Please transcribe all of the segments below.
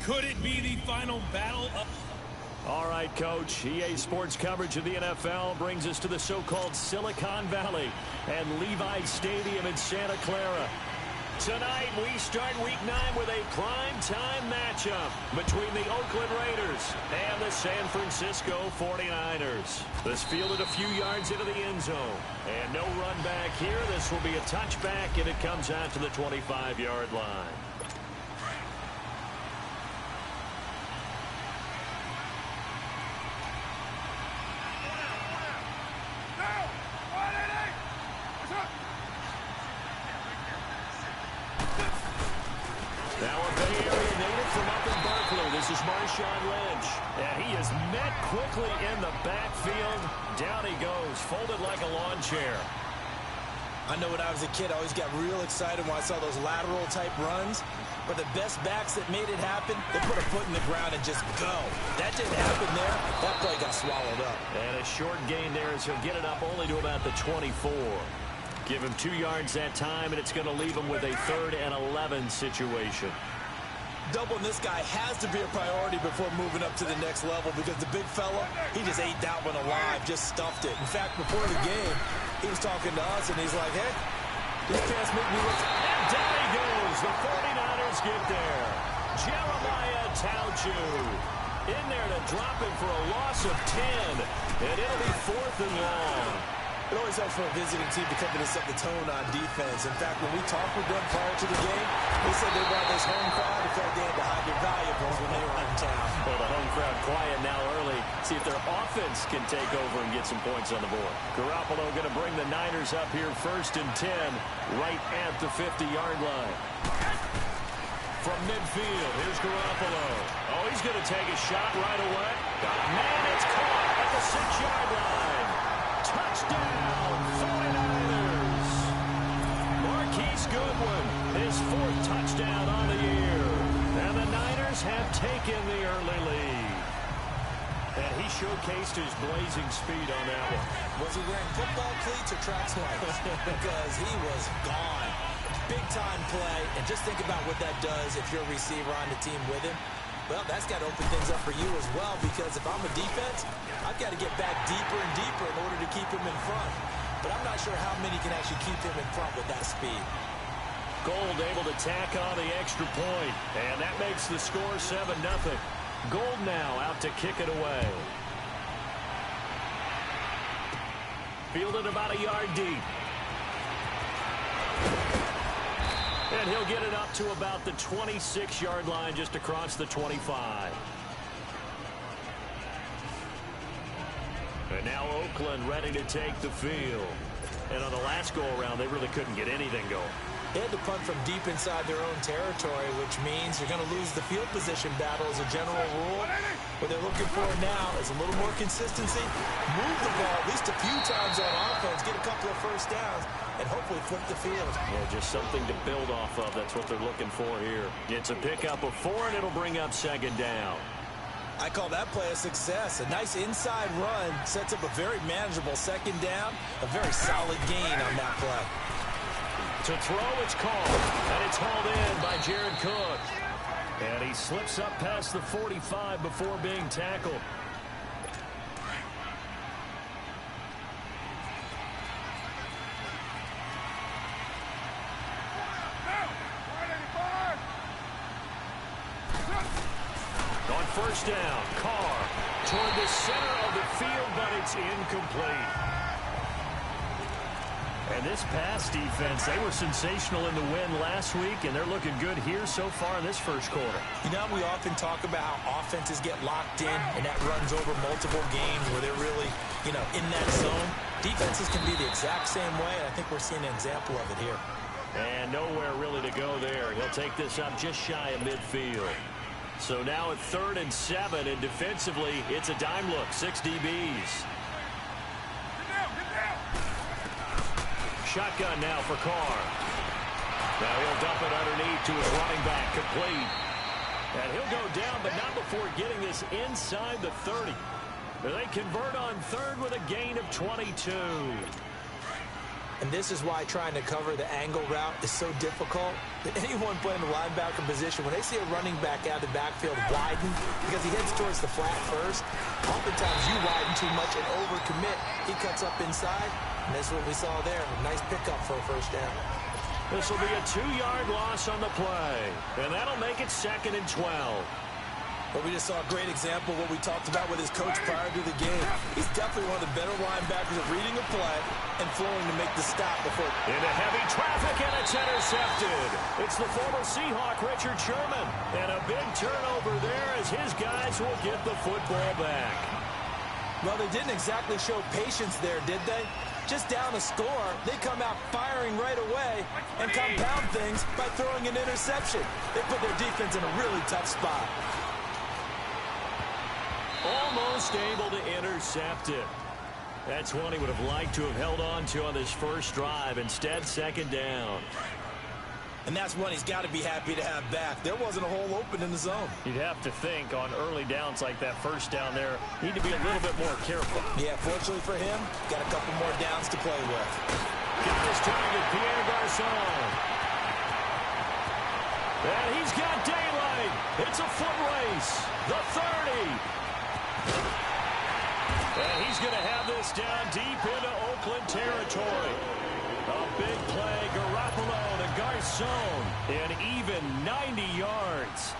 Could it be the final battle of... All right, Coach. EA Sports coverage of the NFL brings us to the so-called Silicon Valley and Levi's Stadium in Santa Clara. Tonight, we start Week 9 with a prime-time matchup between the Oakland Raiders and the San Francisco 49ers. This fielded a few yards into the end zone. And no run back here. This will be a touchback, and it comes out to the 25-yard line. This is Marshawn Lynch, and he is met quickly in the backfield. Down he goes, folded like a lawn chair. I know when I was a kid, I always got real excited when I saw those lateral-type runs. But the best backs that made it happen, they put a foot in the ground and just go. That didn't happen there. That play got swallowed up. And a short gain there as he'll get it up only to about the 24. Give him 2 yards that time, and it's going to leave him with a 3rd and 11 situation. Doubling this guy has to be a priority before moving up to the next level because the big fella, he just ate that one alive, just stuffed it. In fact, before the game, he was talking to us, and he's like, hey, this pass make me look... And down he goes. The 49ers get there. Jeremiah Tauchu in there to drop him for a loss of 10, and it'll be 4th and long. It always helps for a visiting team to come in and set the tone on defense. In fact, when we talked with them prior to the game, they said they brought this home crowd who felt they had to hide their valuables when they were in town. Well, the home crowd quiet now early. See if their offense can take over and get some points on the board. Garoppolo going to bring the Niners up here 1st and 10, right at the 50-yard line. From midfield, here's Garoppolo. Oh, he's going to take a shot right away. Man, it's caught at the 6-yard line. Touchdown, 49ers. Marquise Goodwin, his 4th touchdown on the year. And the Niners have taken the early lead. And he showcased his blazing speed on that one. Was he wearing football cleats or track slides? Because he was gone. Big-time play. And just think about what that does if you're a receiver on the team with him. Well, that's got to open things up for you as well, because if I'm a defense, I've got to get back deeper and deeper in order to keep him in front. But I'm not sure how many can actually keep him in front with that speed. Gold able to tack on the extra point, and that makes the score 7-0. Gold now out to kick it away. Fielded about a yard deep. And he'll get it up to about the 26-yard line, just across the 25. And now Oakland ready to take the field. And on the last go-around, they really couldn't get anything going. They had to punt from deep inside their own territory, which means you're going to lose the field position battle as a general rule. What they're looking for now is a little more consistency, move the ball at least a few times on offense, get a couple of first downs, and hopefully flip the field. Yeah, just something to build off of. That's what they're looking for here. It's a pickup of 4, and it'll bring up 2nd down. I call that play a success. A nice inside run sets up a very manageable 2nd down, a very solid gain on that play. To throw, it's called, and it's hauled in by Jared Cook. And he slips up past the 45 before being tackled. On 1st down, Carr toward the center of the field, but it's incomplete. And this pass defense, they were sensational in the win last week, and they're looking good here so far in this 1st quarter. You know, we often talk about how offenses get locked in, and that runs over multiple games where they're really, in that zone. Defenses can be the exact same way, and I think we're seeing an example of it here. And nowhere really to go there. He'll take this up just shy of midfield. So now at 3rd and 7, and defensively, it's a dime look, 6 DBs. Shotgun now for Carr. Now he'll dump it underneath to his running back, complete. And he'll go down, but not before getting this inside the 30. They convert on 3rd with a gain of 22. And this is why trying to cover the angle route is so difficult. Anyone playing the linebacker position, when they see a running back out of the backfield widen because he heads towards the flat first, oftentimes you widen too much and overcommit. He cuts up inside, and that's what we saw there. A nice pickup for a first down. This will be a 2-yard loss on the play, and that'll make it 2nd and 12. But we just saw a great example of what we talked about with his coach prior to the game. He's definitely one of the better linebackers at reading a play and flowing to make the stop before. Into heavy traffic, and it's intercepted. It's the former Seahawk, Richard Sherman. And a big turnover there as his guys will get the football back. Well, they didn't exactly show patience there, did they? Just down a score, they come out firing right away and compound things by throwing an interception. They put their defense in a really tough spot. Almost able to intercept it. That's one he would have liked to have held on to on this first drive. Instead, 2nd down. And that's one he's got to be happy to have back. There wasn't a hole open in the zone. You'd have to think on early downs like that first down there, need to be a little bit more careful. Yeah, fortunately for him, got a couple more downs to play with. Got his target, Pierre Garçon. And he's got daylight. It's a foot race. The 30. And he's going to have this down deep into Oakland territory. A big play, Garoppolo to Garçon, and even 90 yards.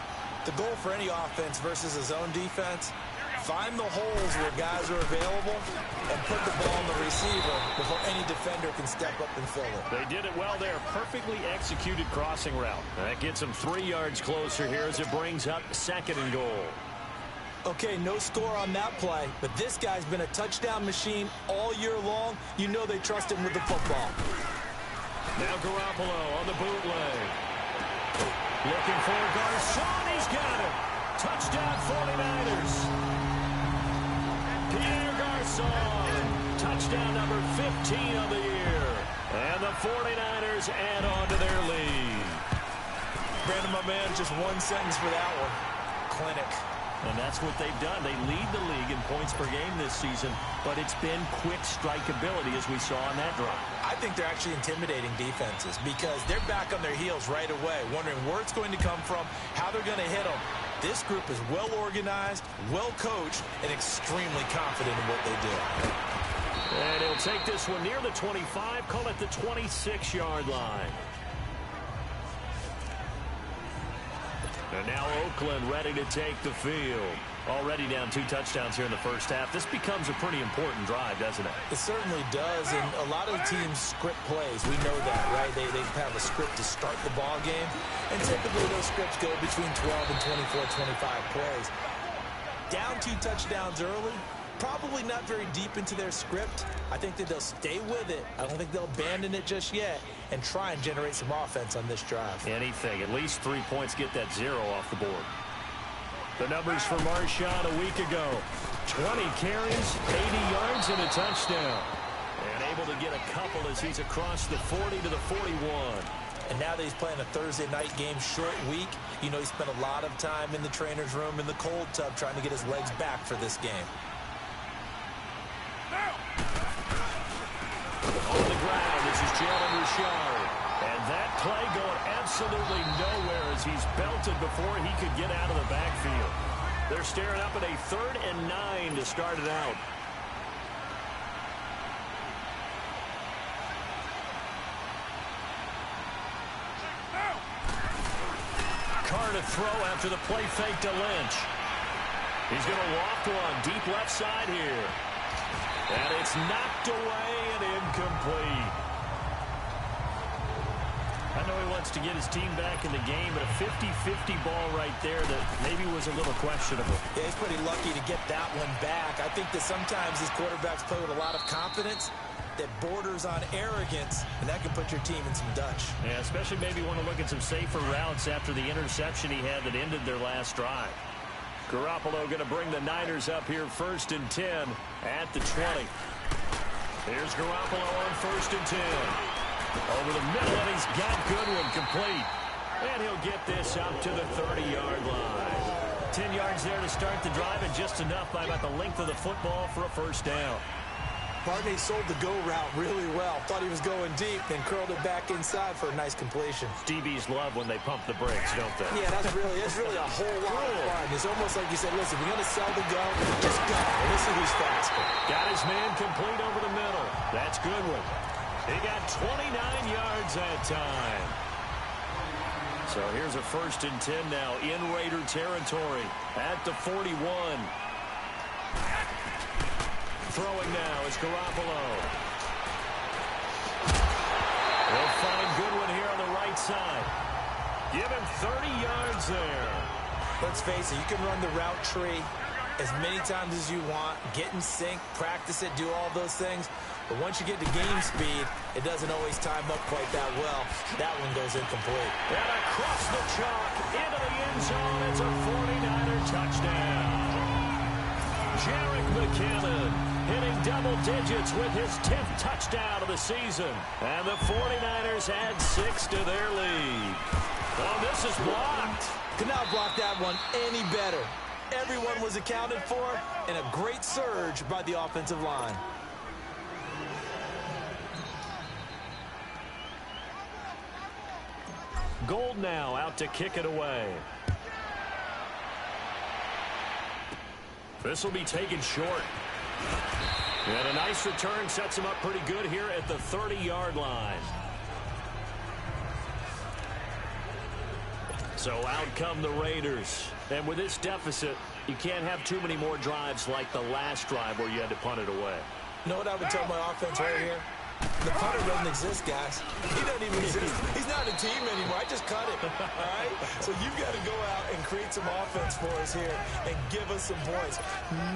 The goal for any offense versus a zone defense, find the holes where guys are available and put the ball on the receiver before any defender can step up and fill it. They did it well there. Perfectly executed crossing route. That gets them 3 yards closer here as it brings up 2nd and goal. Okay, no score on that play, but this guy's been a touchdown machine all year long. You know they trust him with the football. Now Garoppolo on the bootleg. Looking for Garçon. He's got it. Touchdown 49ers. Pierre Garçon. Touchdown number 15 of the year. And the 49ers add on to their lead. Brandon, my man, just one sentence for that one. Clinic. And that's what they've done. They lead the league in points per game this season, but it's been quick strikeability as we saw on that drive. I think they're actually intimidating defenses because they're back on their heels right away, wondering where it's going to come from, how they're going to hit them. This group is well organized, well coached, and extremely confident in what they do. And he'll take this one near the 25, call it the 26-yard line. And now Oakland ready to take the field. Already down 2 touchdowns here in the first half. This becomes a pretty important drive, doesn't it? It certainly does, and a lot of teams script plays. We know that, right? They have a script to start the ball game, and typically those scripts go between 12 and 24, 25 plays. Down 2 touchdowns early, probably not very deep into their script. I think that they'll stay with it. I don't think they'll abandon it just yet and try and generate some offense on this drive. Anything. At least 3 points, get that 0 off the board. The numbers for Marshawn a week ago. 20 carries, 80 yards, and a touchdown. And able to get a couple as he's across the 40 to the 41. And now that he's playing a Thursday night game, short week, you know he spent a lot of time in the trainer's room, in the cold tub, trying to get his legs back for this game. On the ground, this is Jalen Richard. And that play going absolutely nowhere as he's belted before he could get out of the backfield. They're staring up at a 3rd and 9 to start it out. Carr to throw after the play fake to Lynch. He's going to loft one deep left side here. And it's knocked away and incomplete. I know he wants to get his team back in the game, but a 50-50 ball right there that maybe was a little questionable. Yeah, he's pretty lucky to get that one back. I think that sometimes these quarterbacks play with a lot of confidence that borders on arrogance, and that can put your team in some Dutch. Yeah, especially maybe want to look at some safer routes after the interception he had that ended their last drive. Garoppolo going to bring the Niners up here 1st and 10 at the 20. Here's Garoppolo on 1st and 10. Over the middle, and he's got Goodwin complete. And he'll get this up to the 30-yard line. 10 yards there to start the drive, and just enough by about the length of the football for a first down. Partner, he sold the go route really well. Thought he was going deep, then curled it back inside for a nice completion. DBs love when they pump the brakes, don't they? Yeah, that's really a whole lot of fun. It's almost like you said, listen, we're going to sell the go, just go. Let's see who's faster. Got his man complete over the middle. That's Goodwin. He got 29 yards that time. So here's a 1st and 10 now in Raider territory at the 41. Throwing now is Garoppolo. They'll find Goodwin here on the right side. Give him 30 yards there. Let's face it, you can run the route tree as many times as you want, get in sync, practice it, do all those things. But once you get to game speed, it doesn't always time up quite that well. That one goes incomplete. And across the chalk, into the end zone, it's a 49er touchdown. Jerick McKinnon hitting double digits with his 10th touchdown of the season. And the 49ers add 6 to their lead. Oh, this is blocked. Could not block that one any better. Everyone was accounted for, and a great surge by the offensive line. Gold now out to kick it away. This will be taken short. And a nice return sets him up pretty good here at the 30-yard line. So out come the Raiders. And with this deficit, you can't have too many more drives like the last drive where you had to punt it away. You know what I would tell my offense right here? The punter doesn't exist, guys. He doesn't even exist. He's not a team anymore. I just cut it, all right? So you've got to go out and create some offense for us here and give us some points.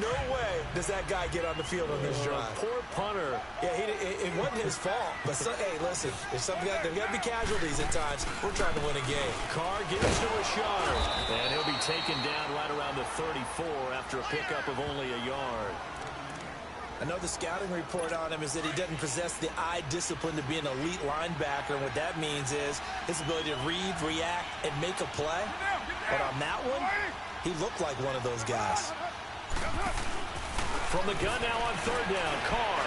No way does that guy get on the field on this drive. Poor punter. Yeah, it wasn't his fault. But, hey, listen, there's got to be casualties at times. We're trying to win a game. Carr gives to Rashard. And he'll be taken down right around the 34 after a pickup of only a yard. I know the scouting report on him is that he doesn't possess the eye discipline to be an elite linebacker, and what that means is his ability to read, react, and make a play. But on that one, he looked like one of those guys. From the gun now on 3rd down, Carr.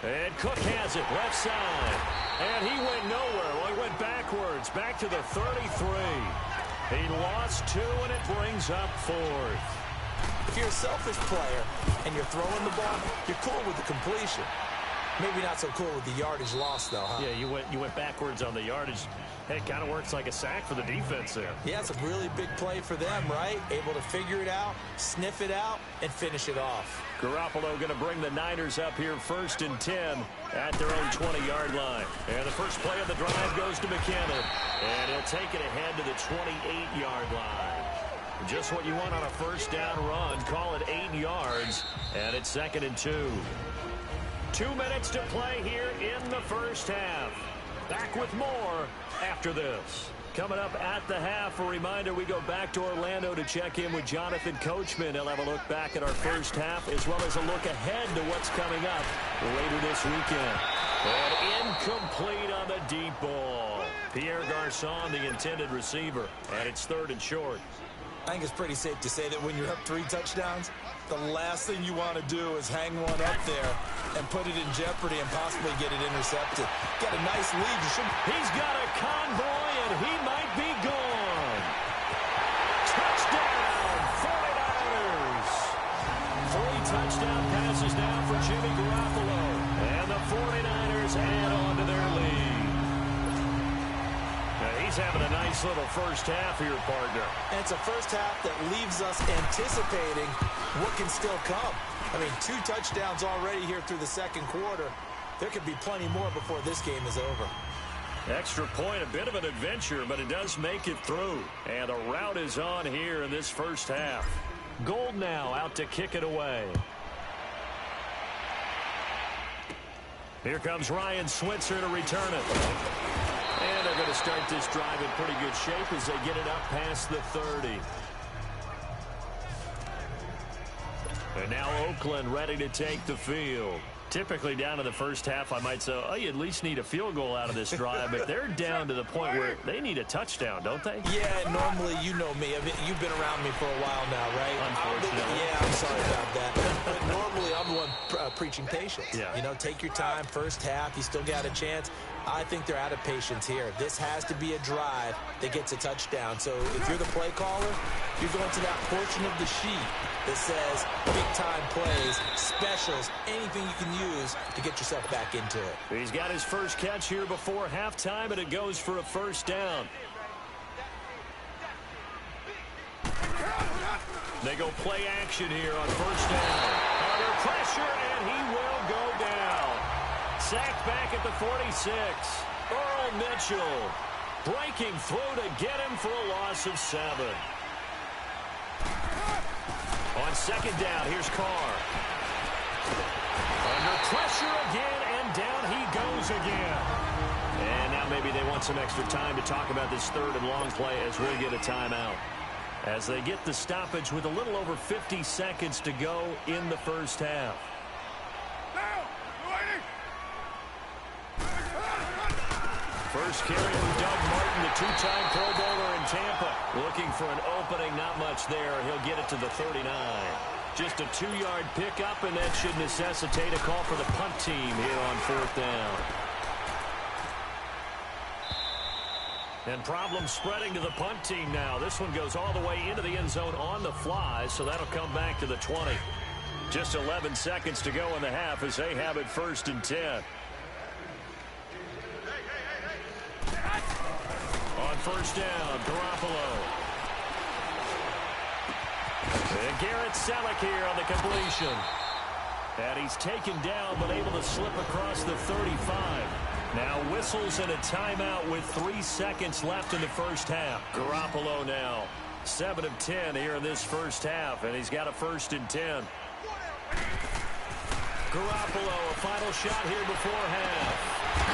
And Cook has it, left side. And he went nowhere. Well, he went backwards, back to the 33. He lost 2, and it brings up 4th. If you're a selfish player and you're throwing the ball, you're cool with the completion. Maybe not so cool with the yardage loss, though, huh? Yeah, you went backwards on the yardage. Hey, it kind of works like a sack for the defense there. Yeah, it's a really big play for them, right? Able to figure it out, sniff it out, and finish it off. Garoppolo going to bring the Niners up here 1st and 10 at their own 20-yard line. And the first play of the drive goes to McKinnon. And he'll take it ahead to the 28-yard line. Just what you want on a 1st down run. Call it 8 yards. And it's 2nd and 2. 2 minutes to play here in the first half. Back with more after this. Coming up at the half, a reminder, we go back to Orlando to check in with Jonathan Coachman. He'll have a look back at our first half as well as a look ahead to what's coming up later this weekend. And incomplete on the deep ball. Pierre Garçon, the intended receiver, and it's 3rd and short. I think it's pretty safe to say that when you're up 3 touchdowns, the last thing you want to do is hang one up there and put it in jeopardy and possibly get it intercepted. Got a nice lead. He's got a convoy, and he might be gone. Touchdown, 49ers. 3 touchdown passes now for Jimmy Garoppolo. And the 49ers add on to their lead. He's having a nice little first half here, partner. And it's a first half that leaves us anticipating what can still come. I mean, 2 touchdowns already here through the 2nd quarter. There could be plenty more before this game is over. Extra point, a bit of an adventure, but it does make it through. And the route is on here in this first half. Gold now out to kick it away. Here comes Ryan Switzer to return it. And they're going to start this drive in pretty good shape as they get it up past the 30. And now Oakland ready to take the field. Typically down to the first half, I might say, oh, you at least need a field goal out of this drive, but they're down to the point where they need a touchdown, don't they? Yeah, normally, you know me. I mean, you've been around me for a while now, right? Unfortunately. Yeah, I'm sorry about that. But normally, I'm the one preaching patience. Yeah. You know, take your time, first half, you still got a chance. I think they're out of patience here. This has to be a drive that gets a touchdown. So if you're the play caller, you're going to that portion of the sheet that says big-time plays, specials, anything you can use to get yourself back into it. He's got his first catch here before halftime, and it goes for a first down. They go play action here on first down. Under pressure, and he will go down. Sacked back at the 46. Earl Mitchell breaking through to get him for a loss of 7. On second down, here's Carr. Under pressure again, and down he goes again. And now maybe they want some extra time to talk about this third and long play as we'll get a timeout. As they get the stoppage with a little over 50 seconds to go in the first half. First carry from Doug Martin, the two-time Pro Bowler in Tampa. Looking for an opening, not much there. He'll get it to the 39. Just a 2-yard pickup, and that should necessitate a call for the punt team here on fourth down. And problems spreading to the punt team now. This one goes all the way into the end zone on the fly, so that'll come back to the 20. Just 11 seconds to go in the half as they have it first and 10. On first down, Garoppolo. And Garrett Selleck here on the completion. And he's taken down but able to slip across the 35. Now whistles and a timeout with 3 seconds left in the first half. Garoppolo now 7 of 10 here in this first half, and he's got a first and 10. Garoppolo, a final shot here before half.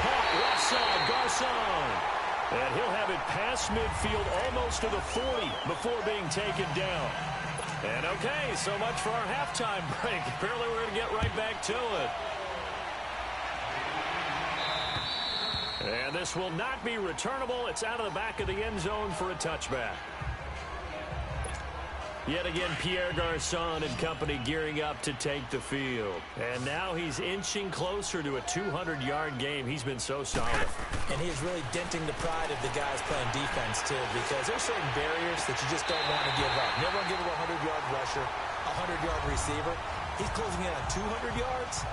Caught left side, Garcon. And he'll have it past midfield almost to the 40 before being taken down. And okay, so much for our halftime break. Apparently we're going to get right back to it. And this will not be returnable. It's out of the back of the end zone for a touchback. Yet again, Pierre Garcon and company gearing up to take the field. And now he's inching closer to a 200-yard game. He's been so solid. And he is really denting the pride of the guys playing defense, too, because there's certain barriers that you just don't want to give up. You never want to give up a 100-yard rusher, a 100-yard receiver. He's closing in on 200 yards.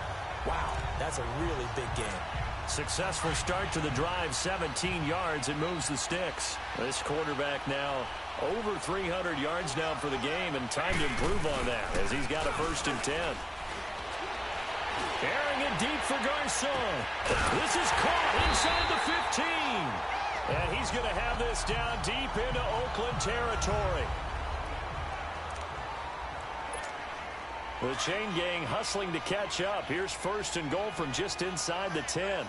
Wow, that's a really big game. Successful start to the drive, 17 yards, and moves the sticks. This quarterback now over 300 yards now for the game, and time to improve on that as he's got a first and 10. Airing it deep for Garcon. This is caught inside the 15. And he's going to have this down deep into Oakland territory. The chain gang hustling to catch up. Here's first and goal from just inside the 10.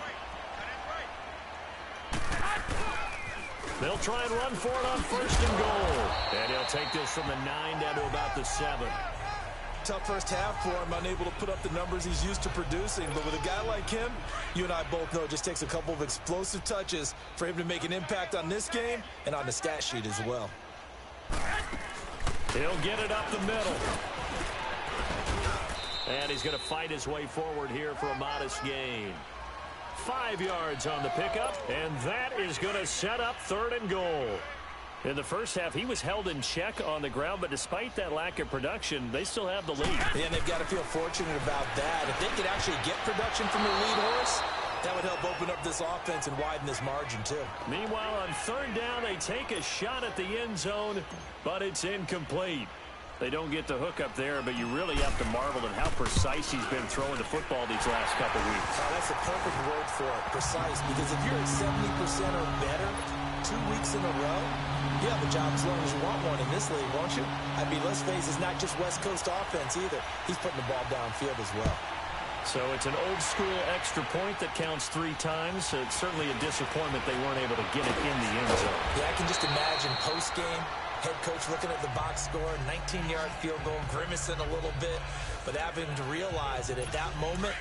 They'll try and run for it on first and goal. And he'll take this from the 9 down to about the 7. Tough first half for him, unable to put up the numbers he's used to producing. But with a guy like him, you and I both know it just takes a couple of explosive touches for him to make an impact on this game and on the stat sheet as well. He'll get it up the middle. And he's going to fight his way forward here for a modest gain. 5 yards on the pickup, and that is going to set up third and goal. In the first half, he was held in check on the ground, but despite that lack of production, they still have the lead. And they've got to feel fortunate about that. If they could actually get production from their lead horse, that would help open up this offense and widen this margin, too. Meanwhile, on third down, they take a shot at the end zone, but it's incomplete. They don't get the hook up there, but you really have to marvel at how precise he's been throwing the football these last couple weeks. Oh, that's a perfect word for it, precise, because if you're at 70% or better 2 weeks in a row, you have a job as long as you want one in this league, won't you? I mean, let's face it, it's not just West Coast offense either. He's putting the ball downfield as well. So it's an old-school extra point that counts 3 times. So it's certainly a disappointment they weren't able to get it in the end zone. Yeah, I can just imagine post-game, head coach looking at the box score, 19-yard field goal, grimacing a little bit, but having to realize that at that moment,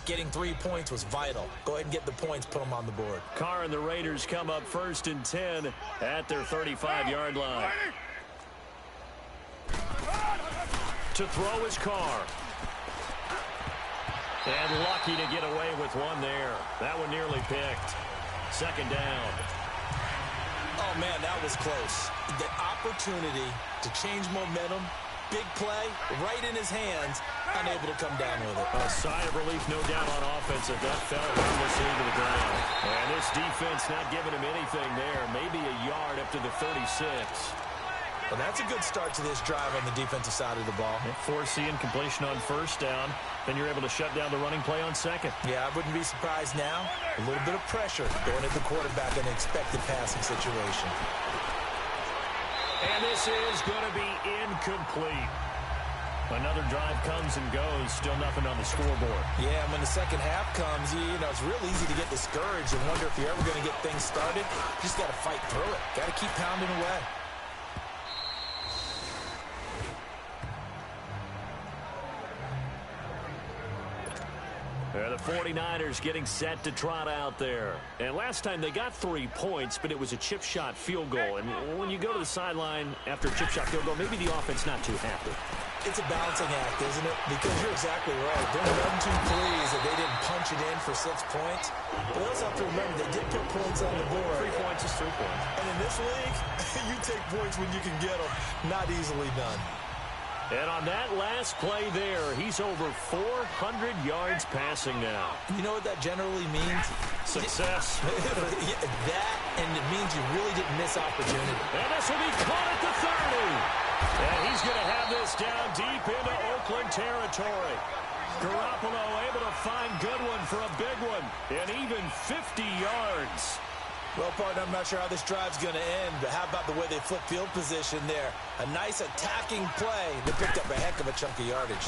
Getting 3 points was vital. Go ahead and get the points, put them on the board. Carr and the Raiders come up 1st and 10 at their 35-yard line. To throw is Carr. And lucky to get away with one there. That one nearly picked. 2nd down. Oh, man, that was close. The opportunity to change momentum, big play, right in his hands, unable to come down with it. A sigh of relief, no doubt, on offense if that fell harmlessly to the ground. And this defense not giving him anything there. Maybe a yard up to the 36. Well, that's a good start to this drive on the defensive side of the ball. Forcing completion on 1st down. Then you're able to shut down the running play on 2nd. Yeah, I wouldn't be surprised now. A little bit of pressure going at the quarterback in an expected passing situation. And this is going to be incomplete. Another drive comes and goes. Still nothing on the scoreboard. Yeah, and when the second half comes, you know, it's real easy to get discouraged and wonder if you're ever going to get things started. You just got to fight through it. Got to keep pounding away. The 49ers getting set to trot out there. And last time they got 3 points, but it was a chip shot field goal. And when you go to the sideline after a chip shot field goal, maybe the offense not too happy. It's a balancing act, isn't it? Because you're exactly right. They're none too pleased that they didn't punch it in for 6 points. But they also have to remember they did put points on the board. 3 points is 3 points. And in this league, you take points when you can get them. Not easily done. And on that last play there, he's over 400 yards passing now. You know what that generally means? Success. That, and it means you really didn't miss opportunity. And this will be caught at the 30. And he's going to have this down deep into Oakland territory. Garoppolo able to find Goodwin for a big one. And even 50 yards. Well, partner, I'm not sure how this drive's going to end, but how about the way they flip field position there? A nice attacking play that picked up a heck of a chunk of yardage.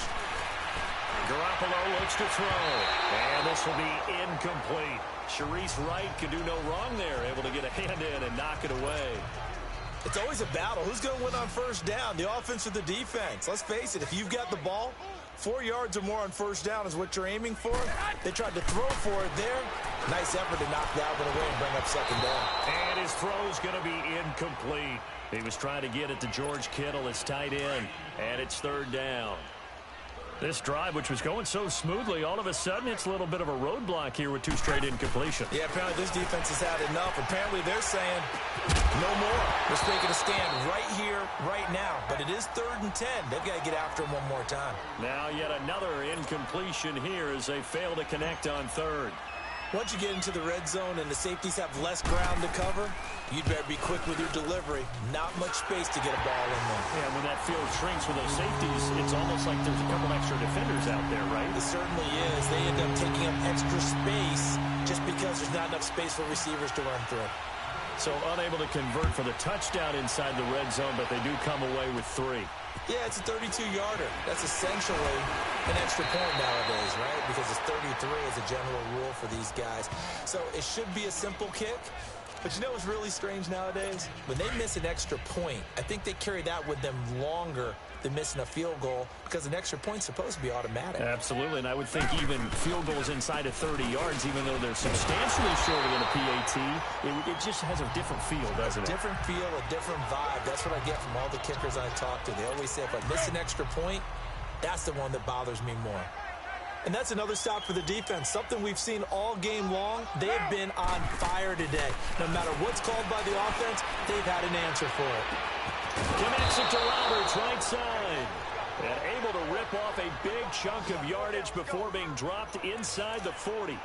Garoppolo looks to throw. And this will be incomplete. Sharice Wright could do no wrong there, able to get a hand in and knock it away. It's always a battle. Who's going to win on 1st down, the offense or the defense? Let's face it, if you've got the ball, 4 yards or more on 1st down is what you're aiming for. They tried to throw for it there. Nice effort to knock that one away and bring up 2nd down. And his throw's going to be incomplete. He was trying to get it to George Kittle, his tight end, and it's 3rd down. This drive, which was going so smoothly, all of a sudden it's a little bit of a roadblock here with 2 straight incompletions. Yeah, apparently this defense has had enough. Apparently they're saying no more. They're taking a stand right here, right now. But it is 3rd and 10. They've got to get after him one more time. Now yet another incompletion here as they fail to connect on 3rd. Once you get into the red zone and the safeties have less ground to cover, you'd better be quick with your delivery. Not much space to get a ball in there. Yeah, when that field shrinks with those safeties, it's almost like there's a couple extra defenders out there, right? It certainly is. They end up taking up extra space just because there's not enough space for receivers to run through. So unable to convert for the touchdown inside the red zone, but they do come away with 3. Yeah, it's a 32-yarder. That's essentially an extra point nowadays, right? Because it's 33 as a general rule for these guys. So it should be a simple kick. But you know what's really strange nowadays? When they miss an extra point, I think they carry that with them longer than missing a field goal because an extra point's supposed to be automatic. Absolutely, and I would think even field goals inside of 30 yards, even though they're substantially shorter than a PAT, it just has a different feel, doesn't it? Different feel, a different vibe. That's what I get from all the kickers I talk to. They always say, if I miss an extra point, that's the one that bothers me more. And that's another stop for the defense. Something we've seen all game long. They have been on fire today. No matter what's called by the offense, they've had an answer for it. Connects it to Roberts, right side. And able to rip off a big chunk of yardage before being dropped inside the 40.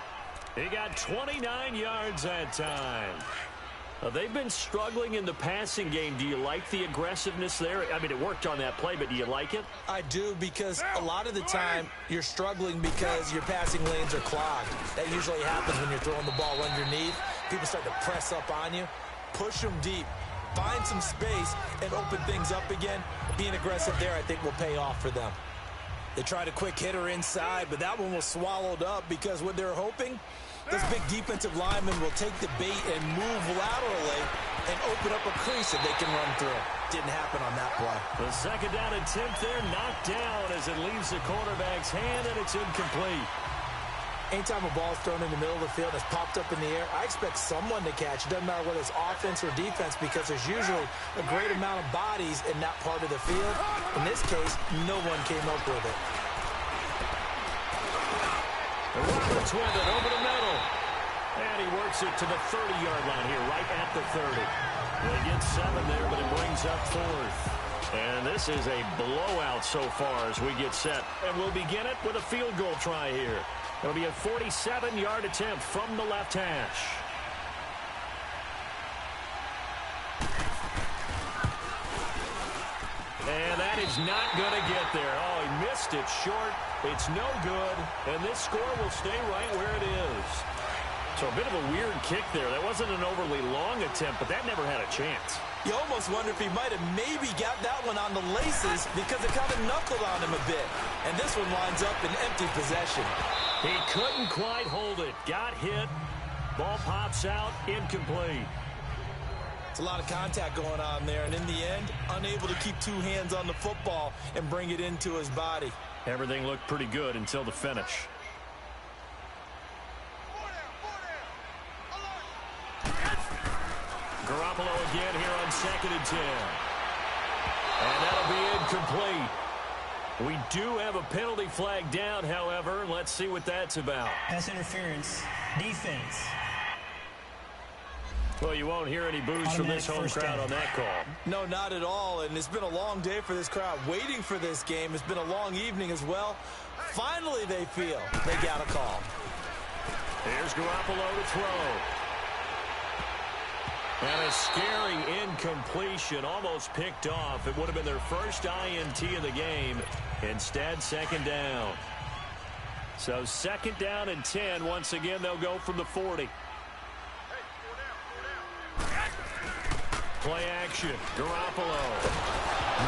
He got 29 yards that time. They've been struggling in the passing game. Do you like the aggressiveness there? I mean, it worked on that play, but do you like it? I do, because a lot of the time you're struggling because your passing lanes are clogged. That usually happens when you're throwing the ball underneath. People start to press up on you. Push them deep. Find some space and open things up again. Being aggressive there, I think, will pay off for them. They tried a quick hitter inside, but that one was swallowed up because what they're hoping, this big defensive lineman will take the bait and move laterally and open up a crease that they can run through. Didn't happen on that play. The 2nd down attempt there knocked down as it leaves the quarterback's hand, and it's incomplete. Anytime a ball is thrown in the middle of the field and it's popped up in the air, I expect someone to catch. It doesn't matter whether it's offense or defense because there's usually a great amount of bodies in that part of the field. In this case, no one came up with it. Roberts with it over the middle. And he works it to the 30-yard line here, right at the 30. They get 7 there, but it brings up 4th. And this is a blowout so far as we get set. And we'll begin it with a field goal try here. It'll be a 47-yard attempt from the left hash. And that is not going to get there. Oh, he missed it short. It's no good. And this score will stay right where it is. So a bit of a weird kick there. That wasn't an overly long attempt, but that never had a chance. You almost wonder if he might have maybe got that one on the laces because it kind of knuckled on him a bit. And this one lines up in empty possession. He couldn't quite hold it. Got hit. Ball pops out. Incomplete. It's a lot of contact going on there. And in the end, unable to keep 2 hands on the football and bring it into his body. Everything looked pretty good until the finish. Garoppolo again here on 2nd and 10. And that'll be incomplete. We do have a penalty flag down, however. Let's see what that's about. Pass interference. Defense. Well, you won't hear any boos from this home crowd on that call. No, not at all. And it's been a long day for this crowd waiting for this game. It's been a long evening as well. Finally, they feel they got a call. Here's Garoppolo to throw. And a scary incompletion, almost picked off. It would have been their first INT of the game. Instead, 2nd down. So 2nd down and 10. Once again, they'll go from the 40. Play action. Garoppolo.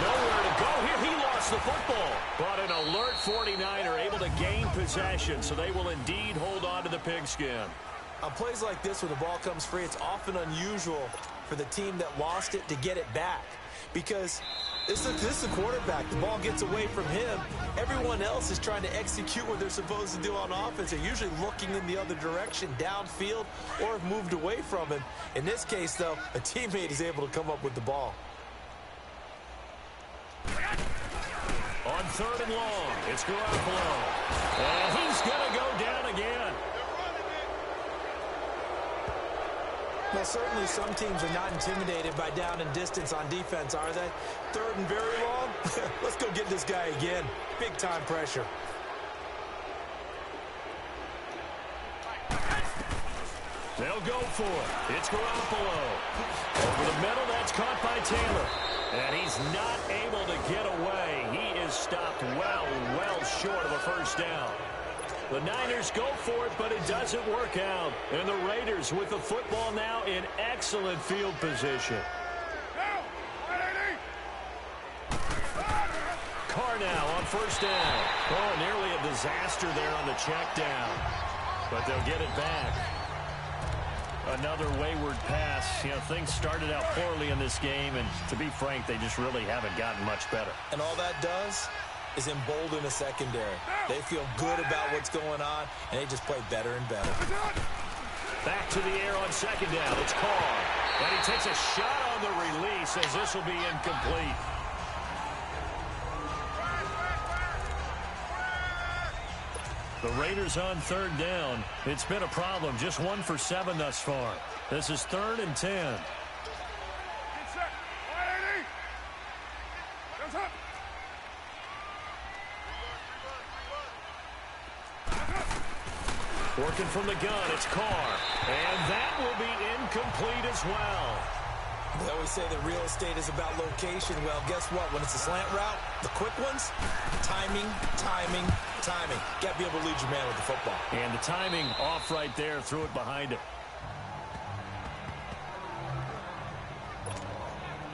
Nowhere to go here. He lost the football. But an alert 49er able to gain possession, so they will indeed hold on to the pigskin. On plays like this where the ball comes free, it's often unusual for the team that lost it to get it back. Because this is the quarterback. The ball gets away from him. Everyone else is trying to execute what they're supposed to do on offense. They're usually looking in the other direction, downfield, or have moved away from him. In this case, though, a teammate is able to come up with the ball. On 3rd and long, it's Garoppolo. And he's going to go down again. Well, certainly some teams are not intimidated by down and distance on defense, are they? 3rd and very long? Let's go get this guy again. Big-time pressure. They'll go for it. It's Garoppolo. Over the middle, that's caught by Taylor. And he's not able to get away. He is stopped well short of a first down. The Niners go for it, but it doesn't work out. And the Raiders with the football now in excellent field position. Carr now on 1st down. Oh, nearly a disaster there on the check down. But they'll get it back. Another wayward pass. You know, things started out poorly in this game, and to be frank, they just really haven't gotten much better. And all that does is embolden a secondary. They feel good about what's going on, and they just play better and better. Back to the air on 2nd down. It's Carr. And he takes a shot on the release as this will be incomplete. The Raiders on 3rd down. It's been a problem. Just 1 for 7 thus far. This is 3rd and 10. Working from the gun, it's Carr. And that will be incomplete as well. They always say that real estate is about location. Well, guess what? When it's a slant route, the quick ones, timing. Got to be able to lead your man with the football. And the timing off right there, threw it behind him.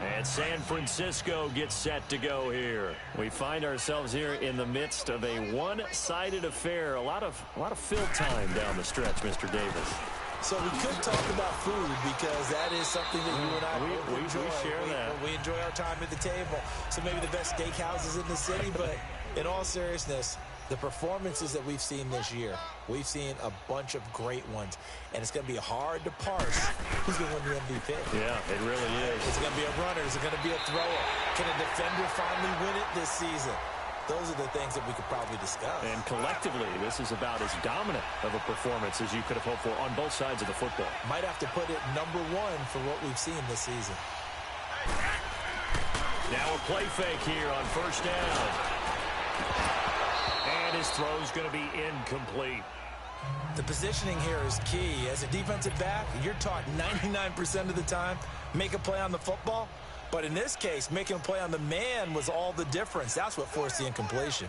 And San Francisco gets set to go here. We find ourselves here in the midst of a one-sided affair. A lot of fill time down the stretch, Mr. Davis. So we could talk about food because that is something that you and I we enjoy. We share that. We enjoy our time at the table. So maybe the best steakhouses in the city, but in all seriousness, The performances that we've seen this year, we've seen a bunch of great ones, and it's going to be hard to parse who's going to win the MVP. Yeah, it really is. Is it going to be a runner? Is it going to be a thrower? Can a defender finally win it this season? Those are the things that we could probably discuss. And collectively, this is about as dominant of a performance as you could have hoped for on both sides of the football. Might have to put it number one for what we've seen this season. Now a play fake here on first down. And his throw's going to be incomplete. The positioning here is key. As a defensive back, you're taught 99% of the time, make a play on the football. But in this case, making a play on the man was all the difference. That's what forced the incompletion.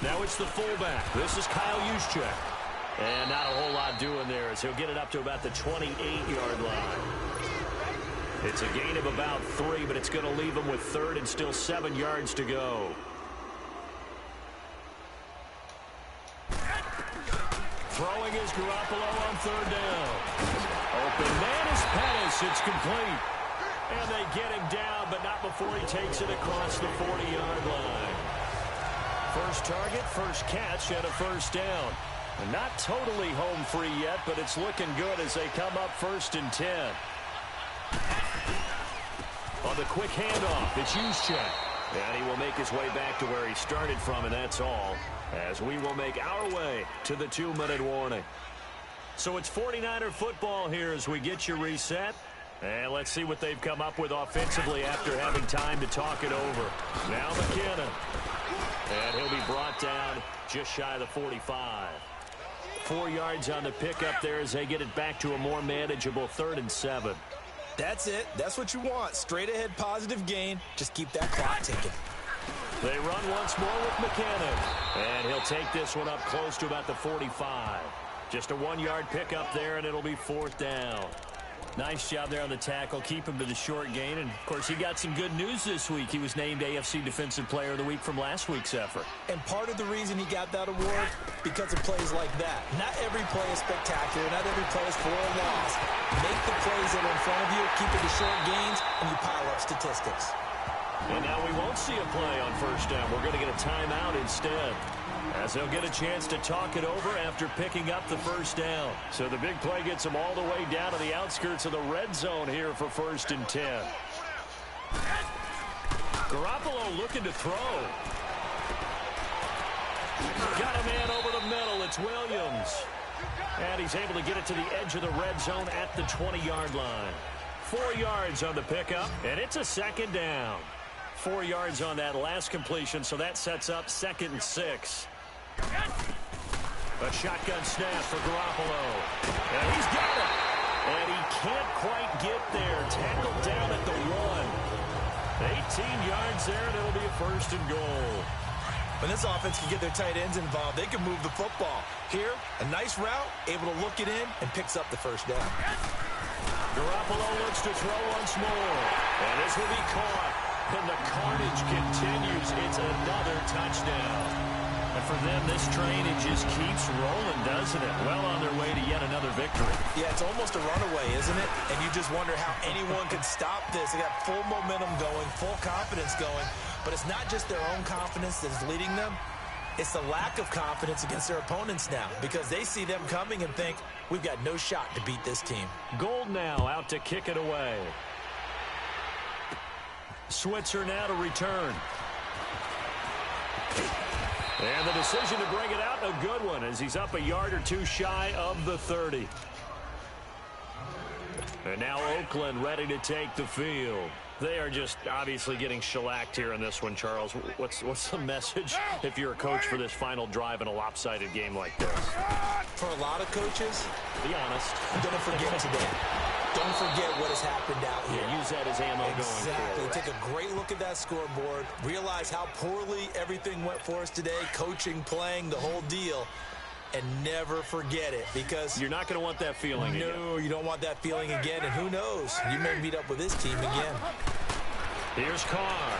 Now it's the fullback. This is Kyle Juszczyk. And not a whole lot doing there as he'll get it up to about the 28-yard line. It's a gain of about 3, but it's going to leave him with third and still 7 yards to go. Throwing is Garoppolo on third down. Open man is Pettis. It's complete. And they get him down, but not before he takes it across the 40-yard line. First target, first catch, and a first down. And not totally home free yet, but it's looking good as they come up first and 10. On the quick handoff, it's Juszczyk. And he will make his way back to where he started from, and that's all, as we will make our way to the 2-minute warning. So it's 49er football here as we get you reset. And let's see what they've come up with offensively after having time to talk it over. Now McKinnon. And he'll be brought down just shy of the 45. 4 yards on the pickup there as they get it back to a more manageable 3rd and 7. That's it. That's what you want. Straight ahead positive gain. Just keep that clock ticking. They run once more with McKinnon. And he'll take this one up close to about the 45. Just a 1-yard pickup there, and it'll be 4th down. Nice job there on the tackle. Keep him to the short gain. And, of course, he got some good news this week. He was named AFC Defensive Player of the Week from last week's effort. And part of the reason he got that award, because of plays like that. Not every play is spectacular. Not every play is for a loss. Make the plays that are in front of you, keep it to short gains, and you pile up statistics. And now we won't see a play on first down. We're going to get a timeout instead, as they'll get a chance to talk it over after picking up the first down. So the big play gets them all the way down to the outskirts of the red zone here for 1st and 10. Garoppolo looking to throw. Got a man over the middle. It's Williams. And he's able to get it to the edge of the red zone at the 20-yard line. 4 yards on the pickup, and it's a 2nd down. 4 yards on that last completion, so that sets up 2nd and 6. A shotgun snap for Garoppolo. And he's got it. And he can't quite get there. Tackled down at the 1. 18 yards there, and it'll be a 1st and goal. When this offense can get their tight ends involved, they can move the football. Here, a nice route, able to look it in, and picks up the 1st down. Garoppolo looks to throw once more. And this will be caught. And the carnage continues. It's another touchdown. And for them, this train, it just keeps rolling, doesn't it? Well on their way to yet another victory. Yeah, it's almost a runaway, isn't it? And you just wonder how anyone could stop this. They got full momentum going, full confidence going. But it's not just their own confidence that's leading them. It's the lack of confidence against their opponents now, because they see them coming and think, we've got no shot to beat this team. Gold now out to kick it away. Switzer now to return. And the decision to bring it out, a good one, as he's up a yard or two shy of the 30. And now Oakland ready to take the field. They are just obviously getting shellacked here in this one, Charles. What's the message if you're a coach for this final drive in a lopsided game like this? For a lot of coaches, be honest, don't forget today. Don't forget what has happened out here. Yeah, use that as ammo going forward. Take a great look at that scoreboard. Realize how poorly everything went for us today. Coaching, playing, the whole deal. And never forget it, because you're not going to want that feeling again. No, you don't want that feeling again. And who knows? You may meet up with this team again. Here's Carr.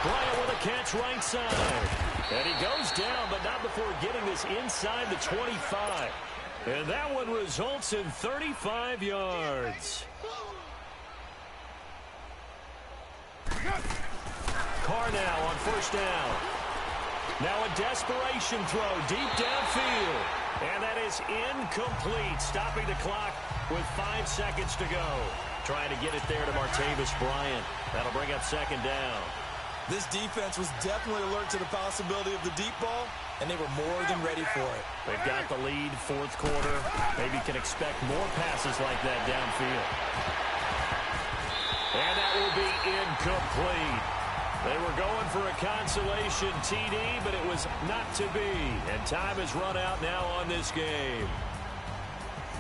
Bryant with a catch right side. And he goes down, but not before getting this inside the 25. And that one results in 35 yards. Carr now on first down. Now a desperation throw deep downfield. And that is incomplete. Stopping the clock with 5 seconds to go. Trying to get it there to Martavis Bryant. That'll bring up second down. This defense was definitely alert to the possibility of the deep ball, and they were more than ready for it. They've got the lead, fourth quarter. Maybe can expect more passes like that downfield. And that will be incomplete. They were going for a consolation TD, but it was not to be. And time has run out now on this game.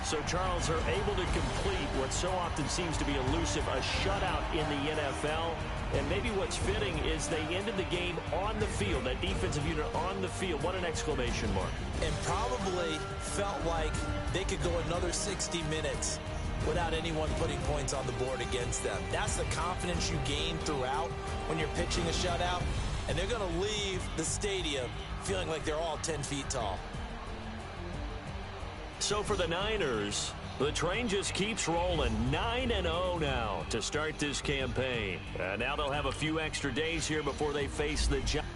So, Charles, are able to complete what so often seems to be elusive, a shutout in the NFL. And maybe what's fitting is they ended the game on the field, that defensive unit on the field. What an exclamation mark. And probably felt like they could go another 60 minutes without anyone putting points on the board against them. That's the confidence you gain throughout when you're pitching a shutout. And they're going to leave the stadium feeling like they're all 10 feet tall. So for the Niners, the train just keeps rolling. 9-0 now to start this campaign. Now they'll have a few extra days here before they face the Giants.